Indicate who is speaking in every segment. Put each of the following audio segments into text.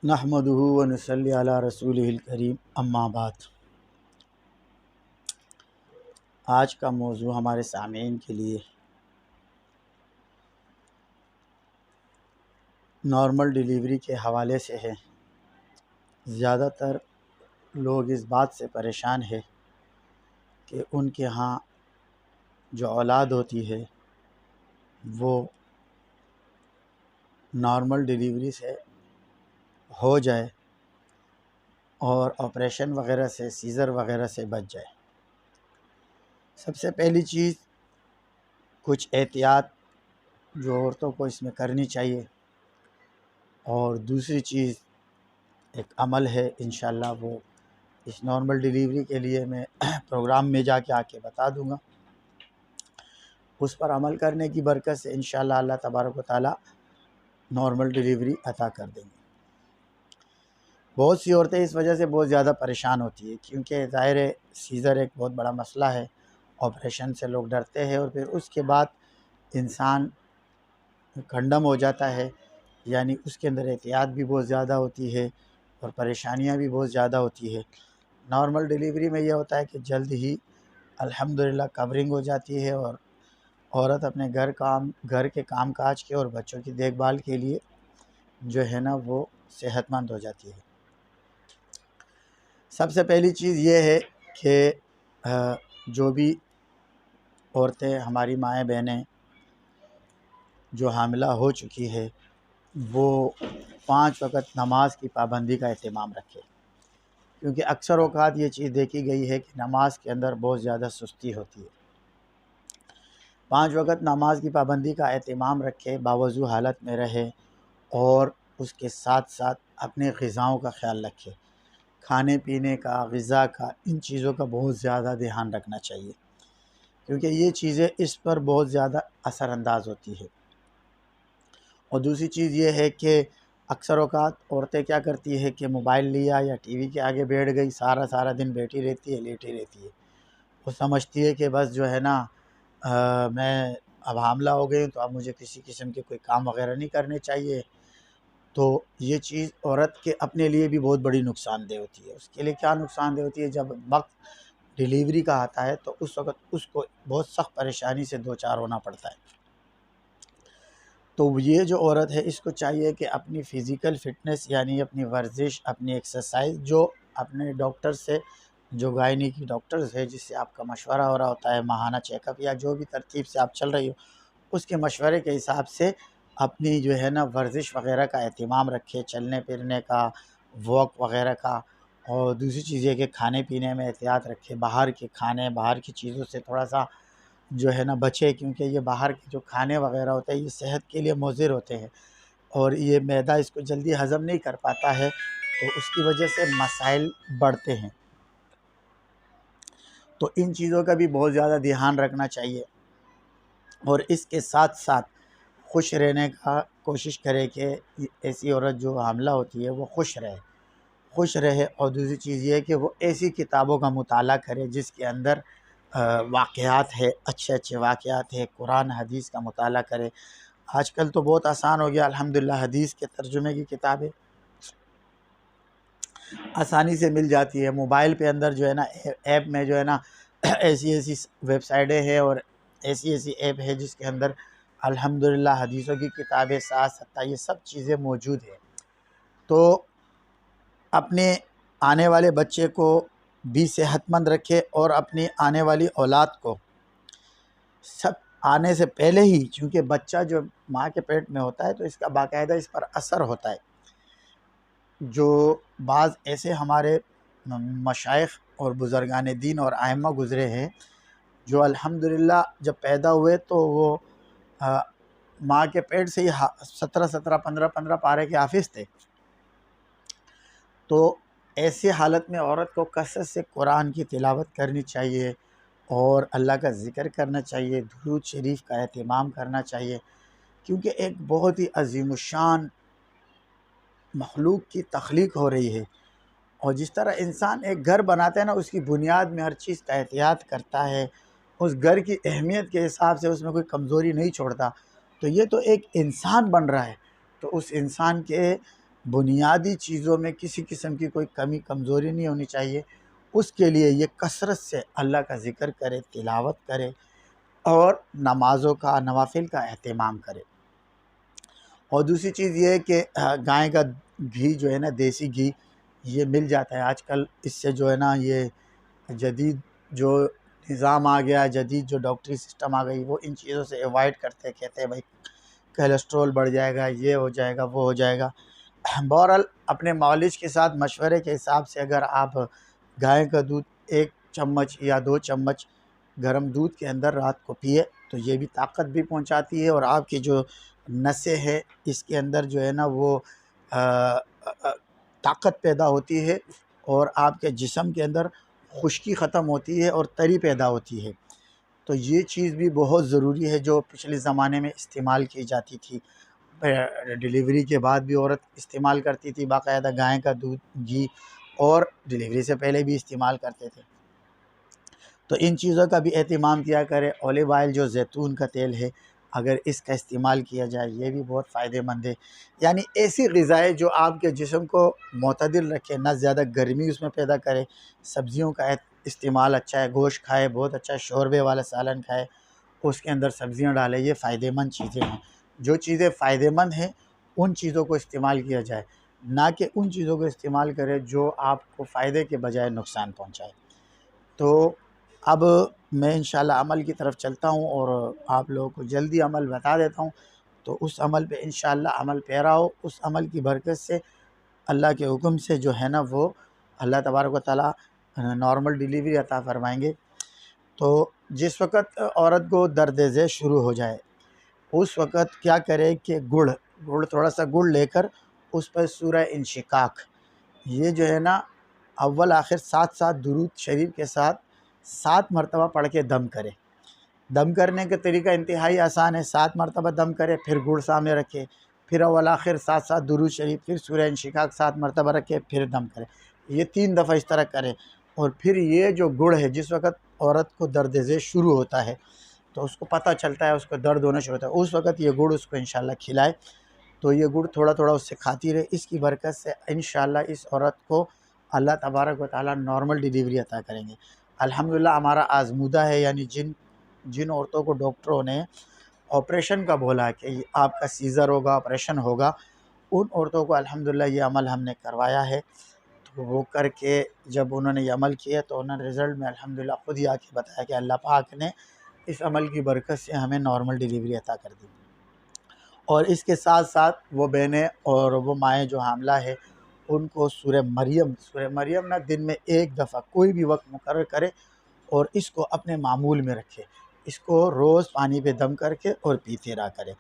Speaker 1: نحمدہ و نصلی علی رسولہ الکریم اما بعد۔ آج کا موضوع ہمارے سامعین کے لیے نارمل ڈیلیوری کے حوالے سے ہے۔ زیادہ تر لوگ اس بات سے پریشان ہے کہ ان کے ہاں جو اولاد ہوتی ہے وہ نارمل ڈیلیوری سے ہو جائے اور آپریشن وغیرہ سے، سیزر وغیرہ سے بچ جائے۔ سب سے پہلی چیز کچھ احتیاط جو عورتوں کو اس میں کرنی چاہیے، اور دوسری چیز ایک عمل ہے، انشاءاللہ وہ اس نارمل ڈیلیوری کے لیے میں پروگرام میں جا کے آ کے بتا دوں گا۔ اس پر عمل کرنے کی برکت سے انشاءاللہ اللہ تبارک و تعالی نارمل ڈیلیوری عطا کر دیں گے۔ بہت سی عورتیں اس وجہ سے بہت زیادہ پریشان ہوتی ہے، کیونکہ ظاہر ہے سیزر ایک بہت بڑا مسئلہ ہے، آپریشن سے لوگ ڈرتے ہیں، اور پھر اس کے بعد انسان کنڈم ہو جاتا ہے، یعنی اس کے اندر احتیاط بھی بہت زیادہ ہوتی ہے اور پریشانیاں بھی بہت زیادہ ہوتی ہے۔ نارمل ڈیلیوری میں یہ ہوتا ہے کہ جلد ہی الحمدللہ کورنگ ہو جاتی ہے، اور عورت اپنے گھر کے کام کاج کے اور بچوں کی دیکھ بھال کے لیے جو ہے نا وہ صحت مند ہو جاتی ہے۔ سب سے پہلی چیز یہ ہے کہ جو بھی عورتیں، ہماری مائیں بہنیں جو حاملہ ہو چکی ہے، وہ 5 وقت نماز کی پابندی کا اہتمام رکھے، کیونکہ اکثر اوقات یہ چیز دیکھی گئی ہے کہ نماز کے اندر بہت زیادہ سستی ہوتی ہے۔ 5 وقت نماز کی پابندی کا اہتمام رکھے، باوضو حالت میں رہے، اور اس کے ساتھ ساتھ اپنے غذاؤں کا خیال رکھے، کھانے پینے کا، غذا کا، ان چیزوں کا بہت زیادہ دھیان رکھنا چاہیے، کیونکہ یہ چیزیں اس پر بہت زیادہ اثر انداز ہوتی ہے۔ اور دوسری چیز یہ ہے کہ اکثر اوقات عورتیں کیا کرتی ہے کہ موبائل لیا یا ٹی وی کے آگے بیٹھ گئی، سارا دن بیٹھی رہتی ہے، لیٹی رہتی ہے۔ وہ سمجھتی ہے کہ بس جو ہے نا میں اب حاملہ ہو گئی ہوں تو اب مجھے کسی قسم کے کوئی کام وغیرہ نہیں کرنے چاہیے۔ تو یہ چیز عورت کے اپنے لیے بھی بہت بڑی نقصان دہ ہوتی ہے۔ اس کے لیے کیا نقصان دہ ہوتی ہے؟ جب وقت ڈیلیوری کا آتا ہے تو اس وقت اس کو بہت سخت پریشانی سے دوچار ہونا پڑتا ہے۔ تو یہ جو عورت ہے اس کو چاہیے کہ اپنی فزیکل فٹنس، یعنی اپنی ورزش، اپنی ایکسرسائز، جو اپنے ڈاکٹر سے، جو گائنی کی ڈاکٹرز ہے جس سے آپ کا مشورہ ہو رہا ہوتا ہے، ماہانہ چیک اپ یا جو بھی ترتیب سے آپ چل رہی ہو، اس کے مشورے کے حساب سے اپنی جو ہے نا ورزش وغیرہ کا اہتمام رکھے، چلنے پھرنے کا، واک وغیرہ کا۔ اور دوسری چیز یہ کہ کھانے پینے میں احتیاط رکھے، باہر کے کھانے، باہر کی چیزوں سے تھوڑا سا جو ہے نا بچے، کیونکہ یہ باہر کے جو کھانے وغیرہ ہوتے ہیں یہ صحت کے لیے مضر ہوتے ہیں، اور یہ معدہ اس کو جلدی ہضم نہیں کر پاتا ہے، تو اس کی وجہ سے مسائل بڑھتے ہیں۔ تو ان چیزوں کا بھی بہت زیادہ دھیان رکھنا چاہیے، اور اس کے ساتھ ساتھ خوش رہنے کا کوشش کرے کہ ایسی عورت جو حاملہ ہوتی ہے وہ خوش رہے، اور دوسری چیز یہ ہے کہ وہ ایسی کتابوں کا مطالعہ کرے جس کے اندر واقعات ہے، اچھے واقعات ہے، قرآن حدیث کا مطالعہ کرے۔ آج کل تو بہت آسان ہو گیا، الحمدللہ حدیث کے ترجمے کی کتابیں آسانی سے مل جاتی ہے۔ موبائل پہ اندر جو ہے نا ایپ میں جو ہے نا ایسی ویب سائٹیں ہیں اور ایسی ایپ ہے جس کے اندر الحمدللہ حدیثوں کی کتابیں، ساتھ یہ سب چیزیں موجود ہیں۔ تو اپنے آنے والے بچے کو بھی صحت مند رکھے، اور اپنی آنے والی اولاد کو سب آنے سے پہلے ہی، چونکہ بچہ جو ماں کے پیٹ میں ہوتا ہے تو اس کا باقاعدہ اس پر اثر ہوتا ہے۔ جو بعض ایسے ہمارے مشائخ اور بزرگان دین اور ائمہ گزرے ہیں جو الحمدللہ جب پیدا ہوئے تو وہ ماں کے پیٹ سے ہی 17 15 پارے کے حافظ تھے۔ تو ایسی حالت میں عورت کو کثرت سے قرآن کی تلاوت کرنی چاہیے، اور اللہ کا ذکر کرنا چاہیے، درود شریف کا اہتمام کرنا چاہیے، کیونکہ ایک بہت ہی عظیم الشان مخلوق کی تخلیق ہو رہی ہے۔ اور جس طرح انسان ایک گھر بناتا ہے نا، اس کی بنیاد میں ہر چیز کا احتیاط کرتا ہے، اس گھر کی اہمیت کے حساب سے اس میں کوئی کمزوری نہیں چھوڑتا، تو یہ تو ایک انسان بن رہا ہے، تو اس انسان کے بنیادی چیزوں میں کسی قسم کی کوئی کمی کمزوری نہیں ہونی چاہیے، اس کے لیے یہ کثرت سے اللہ کا ذکر کرے، تلاوت کرے اور نمازوں کا نوافل کا اہتمام کرے۔ اور دوسری چیز یہ ہے کہ گائے کا گھی جو ہے نا، دیسی گھی، یہ مل جاتا ہے آج کل۔ اس سے جو ہے نا یہ جدید جو نظام آ گیا، جدید جو ڈاکٹری سسٹم آ گئی، وہ ان چیزوں سے ایوائڈ کرتے، کہتے ہیں بھائی کیلسٹرول بڑھ جائے گا، یہ ہو جائے گا، وہ ہو جائے گا۔ بہرحال اپنے معالج کے ساتھ مشورے کے حساب سے اگر آپ گائے کا دودھ 1 چمچ یا 2 چمچ گرم دودھ کے اندر رات کو پیے تو یہ بھی طاقت بھی پہنچاتی ہے، اور آپ کی جو نسیں ہے اس کے اندر جو ہے نا وہ طاقت پیدا ہوتی ہے، اور آپ کے جسم کے اندر خشکی ختم ہوتی ہے اور تری پیدا ہوتی ہے۔ تو یہ چیز بھی بہت ضروری ہے جو پچھلے زمانے میں استعمال کی جاتی تھی۔ ڈیلیوری کے بعد بھی عورت استعمال کرتی تھی باقاعدہ گائے کا دودھ، گھی، اور ڈیلیوری سے پہلے بھی استعمال کرتے تھے۔ تو ان چیزوں کا بھی اہتمام کیا کرے۔ اولیو آئل جو زیتون کا تیل ہے، اگر اس کا استعمال کیا جائے یہ بھی بہت فائدہ مند ہے۔ یعنی ایسی غذائیں جو آپ کے جسم کو معتدل رکھے، نہ زیادہ گرمی اس میں پیدا کرے۔ سبزیوں کا استعمال اچھا ہے، گوشت کھائے بہت اچھا، شوربے والا سالن کھائے، اس کے اندر سبزیاں ڈالے، یہ فائدہ مند چیزیں ہیں۔ جو چیزیں فائدہ مند ہیں ان چیزوں کو استعمال کیا جائے، نہ کہ ان چیزوں کو استعمال کرے جو آپ کو فائدے کے بجائے نقصان پہنچائے۔ تو اب میں انشاءاللہ عمل کی طرف چلتا ہوں اور آپ لوگوں کو جلدی عمل بتا دیتا ہوں، تو اس عمل پہ انشاءاللہ عمل پیرا ہو۔ اس عمل کی برکت سے اللہ کے حکم سے جو ہے نا وہ اللہ تبارک و تعالیٰ نارمل ڈیلیوری عطا فرمائیں گے۔ تو جس وقت عورت کو درد ذیل شروع ہو جائے اس وقت کیا کرے کہ گڑ تھوڑا سا گڑ لے کر اس پر سورہ انشقاق یہ جو ہے نا اول آخر 7 درود شریف کے ساتھ 7 مرتبہ پڑھ کے دم کرے۔ دم کرنے کا طریقہ انتہائی آسان ہے۔ 7 مرتبہ دم کرے، پھر گڑ سامنے رکھے، پھر اول آخر 7 درود شریف، پھر سورہ انشقاق 7 مرتبہ رکھے، پھر دم کرے۔ یہ 3 دفعہ اس طرح کرے، اور پھر یہ جو گڑ ہے جس وقت عورت کو درد ذیل شروع ہوتا ہے تو اس کو پتہ چلتا ہے، اس کو درد ہونا شروع ہوتا ہے، اس وقت یہ گڑ اس کو انشاءاللہ کھلائے۔ تو یہ گڑ تھوڑا تھوڑا اس سے کھاتی رہے، اس کی برکت سے انشاءاللہ اس عورت کو اللہ تبارک و تعالیٰ نارمل ڈیلیوری عطا کریں گے۔ الحمدللہ ہمارا آزمودہ ہے، یعنی جن عورتوں کو ڈاکٹروں نے آپریشن کا بولا کہ آپ کا سیزر ہوگا، آپریشن ہوگا، ان عورتوں کو الحمدللہ یہ عمل ہم نے کروایا ہے۔ تو وہ کر کے جب انہوں نے یہ عمل کیا تو انہوں نے رزلٹ میں الحمدللہ خود ہی آ کے بتایا کہ اللہ پاک نے اس عمل کی برکت سے ہمیں نارمل ڈیلیوری عطا کر دی۔ اور اس کے ساتھ ساتھ وہ بہنیں اور وہ مائیں جو حاملہ ہے ان کو سورہ مریم نہ دن میں 1 دفعہ کوئی بھی وقت مقرر کرے اور اس کو اپنے معمول میں رکھے، اس کو روز پانی پہ دم کر کے اور پیتے رہا کرے۔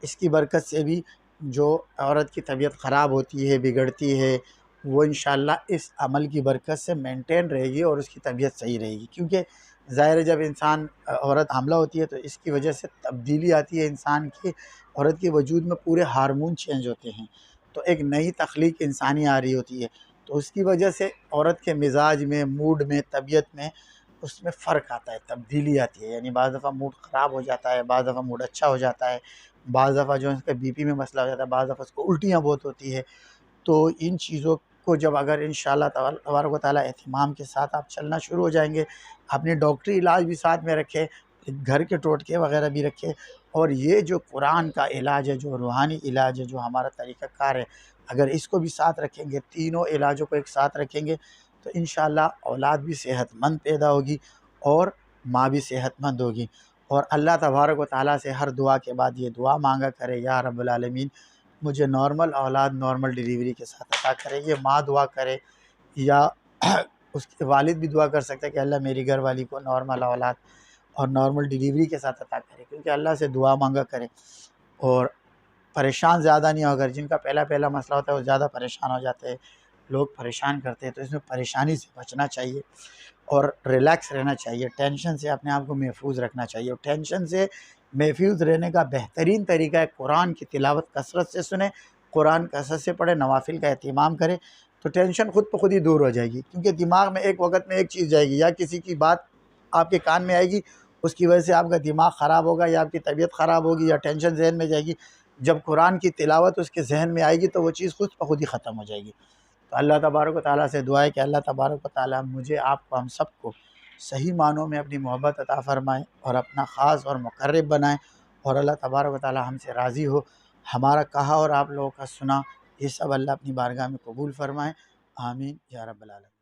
Speaker 1: اس کی برکت سے بھی جو عورت کی طبیعت خراب ہوتی ہے، بگڑتی ہے، وہ انشاءاللہ اس عمل کی برکت سے مینٹین رہے گی اور اس کی طبیعت صحیح رہے گی۔ کیونکہ ظاہر ہے جب عورت حاملہ ہوتی ہے تو اس کی وجہ سے تبدیلی آتی ہے انسان کی، عورت کے وجود میں پورے ہارمون چینج ہوتے ہیں، تو ایک نئی تخلیق انسانی آ رہی ہوتی ہے، تو اس کی وجہ سے عورت کے مزاج میں، موڈ میں، طبیعت میں اس میں فرق آتا ہے، تبدیلی آتی ہے۔ یعنی بعض دفعہ موڈ خراب ہو جاتا ہے، بعض دفعہ موڈ اچھا ہو جاتا ہے، بعض دفعہ جو ہے اس کا بی پی میں مسئلہ ہو جاتا ہے، بعض دفعہ اس کو الٹیاں بہت ہوتی ہے۔ تو ان چیزوں کو جب اگر انشاءاللہ تبارک و تعالیٰ اہتمام کے ساتھ آپ چلنا شروع ہو جائیں گے، اپنی ڈاکٹری علاج بھی ساتھ میں رکھے، گھر کے ٹوٹکے وغیرہ بھی رکھے، اور یہ جو قرآن کا علاج ہے، جو روحانی علاج ہے، جو ہمارا طریقہ کار ہے، اگر اس کو بھی ساتھ رکھیں گے، تینوں علاجوں کو ایک ساتھ رکھیں گے تو انشاءاللہ اولاد بھی صحت مند پیدا ہوگی اور ماں بھی صحت مند ہوگی۔ اور اللہ تبارک و تعالیٰ سے ہر دعا کے بعد یہ دعا مانگا کرے، یا رب العالمین مجھے نارمل اولاد نارمل ڈیلیوری کے ساتھ عطا کرے۔ یہ ماں دعا کرے یا اس کے والد بھی دعا کر سکتے ہیں کہ اللہ میری گھر والی کو نارمل اولاد اور نارمل ڈیلیوری کے ساتھ عطا کرے، کیونکہ اللہ سے دعا مانگا کرے اور پریشان زیادہ نہیں ہوگا۔ جن کا پہلا مسئلہ ہوتا ہے وہ زیادہ پریشان ہو جاتے ہیں، لوگ پریشان کرتے ہیں، تو اس میں پریشانی سے بچنا چاہیے اور ریلیکس رہنا چاہیے، ٹینشن سے اپنے آپ کو محفوظ رکھنا چاہیے۔ اور ٹینشن سے محفوظ رہنے کا بہترین طریقہ ہے قرآن کی تلاوت کثرت سے سنیں، قرآن کثرت سے پڑھیں، نوافل کا اہتمام کریں، تو ٹینشن خود بخود ہی دور ہو جائے گی۔ کیونکہ دماغ میں ایک وقت میں ایک چیز جائے گی، یا کسی کی بات آپ کے کان میں آئے گی، اس کی وجہ سے آپ کا دماغ خراب ہوگا، یا آپ کی طبیعت خراب ہوگی، یا ٹینشن ذہن میں جائے گی، جب قرآن کی تلاوت اس کے ذہن میں آئے گی تو وہ چیز خود بخود ہی ختم ہو جائے گی۔ تو اللہ تبارک و تعالیٰ سے دعا ہے کہ اللہ تبارک و تعالیٰ مجھے، آپ کو، ہم سب کو صحیح معنوں میں اپنی محبت عطا فرمائے اور اپنا خاص اور مقرب بنائے، اور اللہ تبارک و تعالیٰ ہم سے راضی ہو۔ ہمارا کہا اور آپ لوگوں کا سنا، یہ سب اللہ اپنی بارگاہ میں قبول فرمائے، آمین یا رب العالمین۔